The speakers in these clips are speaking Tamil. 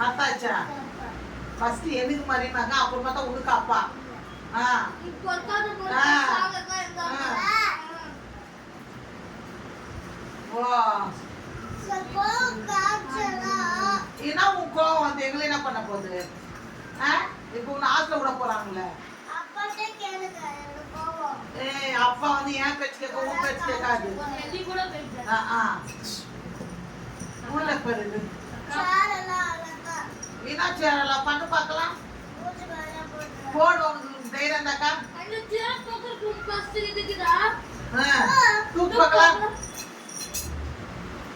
அத்தாச்சா ஃபர்ஸ்ட் எனக்கு மாதிரினாங்க அப்புறம் பார்த்தா உனக்கு அப்பா ஏன்னா உன் கோவம் வந்து எங்களை என்ன பண்ண போகுது இப்போ உன்னை ஆத்துல விட போறாங்கல்ல அப்பா வந்து ஏன் பேச்சு கேட்க உன் பேச்சு கேட்காது உள்ள பெருது வீணா சேரலாம் பண்ணு பார்க்கலாம் போடு உனக்கு தைரியம் இருந்தாக்கா தூக்கு பார்க்கலாம்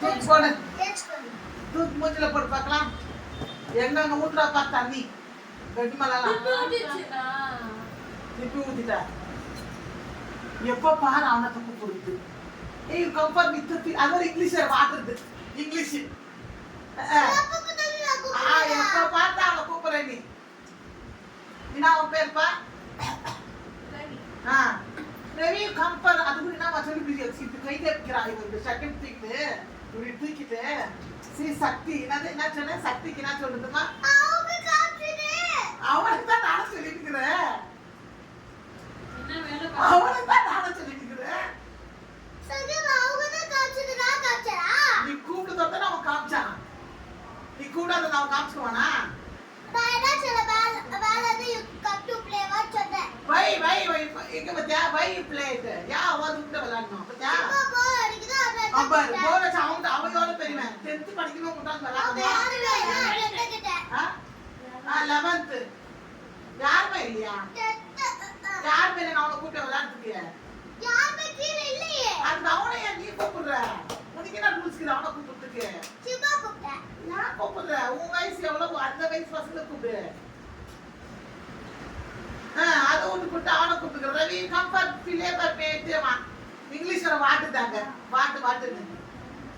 தூக்கு போடு தூக்கு மூஞ்சில போட்டு பார்க்கலாம் எங்க ஊத்துறா பா தண்ணி கட்டி மலாம் திருப்பி ஊத்திட்டா எப்போ பாரு அவனை தப்பு போடுது ஏய் கம்பர் வித்து அது ஒரு இங்கிலீஷ் வாட்டுறது இங்கிலீஷ் எப்போ பார்த்தா அவனை கூப்பிடுற நீ என்ன அவன் பேர்ப்பா ரவி கம்பர் அது கூட என்ன சொல்லி இப்படி கை தேப்பிக்கிறான் இவங்க செகண்ட் தூக்கிட்டு இப்படி தூக்கிட்டு ஸ்ரீ சக்தி என்ன சொன்ன சக்திக்கு என்ன சொல்லுதுமா அவனுக்கு தான் நானும் சொல்லிட்டுக்கிறேன் அவனுக்கு தான் நானும் சொல்லிட்டுக்கிறேன் நீ கூப்பிட்டு தான் அவன் காமிச்சான் நீ கூடாத நான் காமிச்சுக்குவானா வை வை வை எங்க பத்தியா வை பிளேட் யா அவன் உள்ள விளையாடணும் பத்தியா அப்பர் போற சவுண்ட் அவயோட பெரியவன் 10th படிக்கணும் முட்டான் விளையாடுறேன் 11th யாருமே இல்லையா யார் மேல நான் அவனை கூப்பிட்டு விளையாடுறதுக்கு யாருமே கீழ இல்லையே அந்த அவனை நீ கூப்பிடுற உனக்கு என்ன ரூல்ஸ் அவனை கூப்பிடுறதுக்கு சிவா கூப்பிட்ட நான் கூப்பிடுறேன் உன் வயசு எவ்வளவு அந்த வயசு பசங்களை கூப்பிடு அது ஒன்று கூப்பிட்டு அவனை கூப்பிட்டுக்கிறேன் ரவி கம்பர் பிளேபர் பேட்டுவான் இங்கிலீஷ்ல வாட்டுதாங்க வாட்டுன்னு